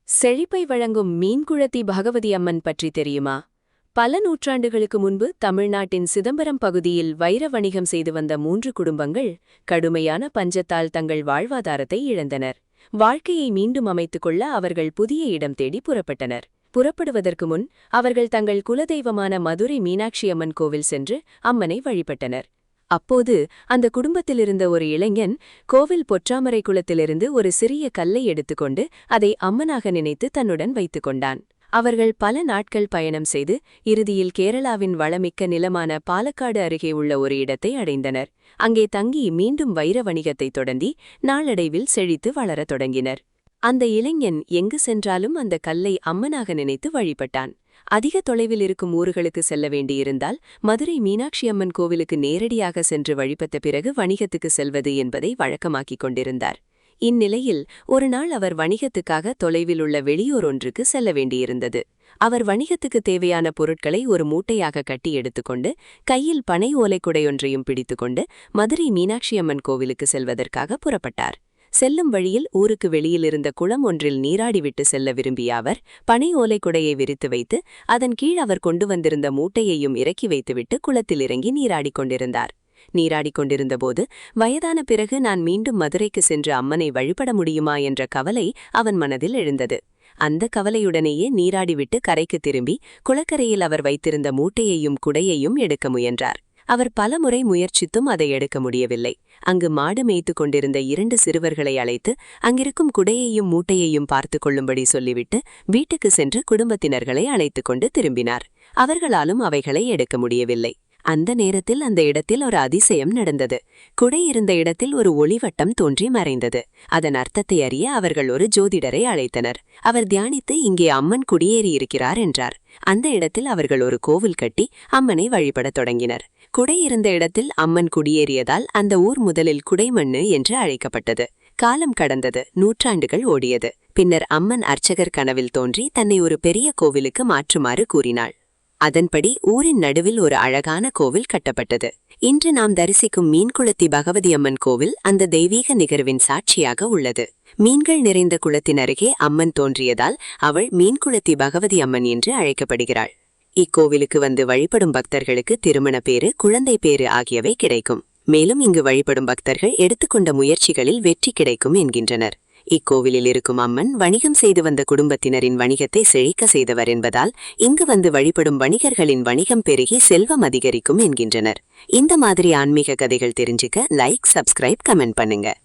செழிப்பை வழங்கும் மீன்குளத்தி பகவதி அம்மன் பற்றி தெரியுமா? பல நூற்றாண்டுகளுக்கு முன்பு தமிழ்நாட்டின் சிதம்பரம் பகுதியில் வைர வணிகம் செய்து வந்த 3 குடும்பங்கள் கடுமையான பஞ்சத்தால் தங்கள் வாழ்வாதாரத்தை இழந்தனர். வாழ்க்கையை மீண்டும் அமைத்துக் கொள்ள அவர்கள் புதிய இடம் தேடி புறப்பட்டனர். புறப்படுவதற்கு முன் அவர்கள் தங்கள் குலதெய்வமான மதுரை மீனாட்சி அம்மன் கோவில் சென்று அம்மனை வழிபட்டனர். அப்போது அந்த குடும்பத்திலிருந்த ஒரு இளைஞன் கோவில் பொற்றாமரை குளத்திலிருந்து ஒரு சிறிய கல்லை எடுத்துக்கொண்டு அதை அம்மனாக நினைத்து தன்னுடன் வைத்துக் கொண்டான். அவர்கள் பல நாட்கள் பயணம் செய்து இறுதியில் கேரளாவின் வளமிக்க நிலமான பாலக்காடு அருகே உள்ள ஒரு இடத்தை அடைந்தனர். அங்கே தங்கி மீண்டும் வைர வணிகத்தை தொடங்கி நாளடைவில் செழித்து வளரத் தொடங்கினர். அந்த இளைஞன் எங்கு சென்றாலும் அந்த கல்லை அம்மனாக நினைத்து வழிபட்டான். அதிக தொலைவில் இருக்கும் ஊர்களுக்கு செல்ல வேண்டியிருந்தால் மதுரை மீனாட்சி அம்மன் கோவிலுக்கு நேரடியாக சென்று வழிபட்ட பிறகு வணிகத்துக்கு செல்வது என்பதை வழக்கமாக்கிக் கொண்டிருந்தார். இந்நிலையில் ஒருநாள் அவர் வணிகத்துக்காக தொலைவில் உள்ள வெளியூர் ஒன்றுக்கு செல்ல வேண்டியிருந்தது. அவர் வணிகத்துக்கு தேவையான பொருட்களை ஒரு மூட்டையாக கட்டி எடுத்துக்கொண்டு கையில் பனை ஓலைக்குடையொன்றையும் பிடித்துக்கொண்டு மதுரை மீனாட்சி அம்மன் கோவிலுக்கு செல்வதற்காக புறப்பட்டார். செல்லும் வழியில் ஊருக்கு வெளியிலிருந்த குளம் ஒன்றில் நீராடிவிட்டு செல்ல விரும்பிய அவர் பனை ஓலைக்குடையை விரித்து வைத்து அதன் கீழ் அவர் கொண்டு வந்திருந்த மூட்டையையும் இறக்கி வைத்துவிட்டு குளத்தில் இறங்கி நீராடிக் கொண்டிருந்தார். நீராடிக் கொண்டிருந்தபோது வயதான பிறகு நான் மீண்டும் மதுரைக்கு சென்று அம்மனை வழிபட முடியுமா என்ற கவலை அவன் மனதில் எழுந்தது. அந்த கவலையுடனேயே நீராடிவிட்டு கரைக்கு திரும்பி குளக்கரையில் அவர் வைத்திருந்த மூட்டையையும் குடையையும் எடுக்க முயன்றார். அவர் பலமுறை முயற்சித்தும் அதை எடுக்க முடியவில்லை. அங்கு மாடு மேய்த்து கொண்டிருந்த 2 சிறுவர்களை அழைத்து அங்கிருக்கும் குடையையும் மூட்டையையும் பார்த்து கொள்ளும்படி சொல்லிவிட்டு வீட்டுக்கு சென்று குடும்பத்தினர்களை அழைத்து கொண்டு திரும்பினார். அவர்களாலும் அவைகளை எடுக்க முடியவில்லை. அந்த நேரத்தில் அந்த இடத்தில் ஒரு அதிசயம் நடந்தது. குடை இருந்த இடத்தில் ஒரு ஒளிவட்டம் தோன்றி மறைந்தது. அதன் அர்த்தத்தை அறிய அவர்கள் ஒரு ஜோதிடரை அழைத்தனர். அவர் தியானித்து இங்கே அம்மன் குடியேறியிருக்கிறார் என்றார். அந்த இடத்தில் அவர்கள் ஒரு கோவில் கட்டி அம்மனை வழிபடத் தொடங்கினர். குடை இருந்த இடத்தில் அம்மன் குடியேறியதால் அந்த ஊர் முதலில் குடைமண்ணு என்று அழைக்கப்பட்டது. காலம் கடந்தது. நூற்றாண்டுகள் ஓடியது. பின்னர் அம்மன் அர்ச்சகர் கனவில் தோன்றி தன்னை ஒரு பெரிய கோவிலுக்கு மாற்றுமாறு கூறினாள். அதன்படி ஊரின் நடுவில் ஒரு அழகான கோவில் கட்டப்பட்டது. இன்று நாம் தரிசிக்கும் மீன்குளத்தி பகவதி அம்மன் கோவில் அந்த தெய்வீக நிகழ்வின் சாட்சியாக உள்ளது. மீன்கள் நிறைந்த குளத்தின் அருகே அம்மன் தோன்றியதால் அவள் மீன்குளத்தி பகவதி அம்மன் என்று அழைக்கப்படுகிறாள். இக்கோவிலுக்கு வந்து வழிபடும் பக்தர்களுக்கு திருமண பேறு, குழந்தை பேறு ஆகியவை கிடைக்கும். மேலும் இங்கு வழிபடும் பக்தர்கள் எடுத்துக்கொண்ட முயற்சிகளில் வெற்றி கிடைக்கும் என்கின்றனர். இக்கோவிலில் இருக்கும் அம்மன் வணிகம் செய்து வந்த குடும்பத்தினரின் வணிகத்தை செழிக்க செய்தவர் என்பதால் இங்கு வந்து வழிபடும் வணிகர்களின் வணிகம் பெருகி செல்வம் அதிகரிக்கும் என்கின்றனர். இந்த மாதிரி ஆன்மீக கதைகள் தெரிஞ்சுக்க லைக், சப்ஸ்கிரைப், கமெண்ட் பண்ணுங்க.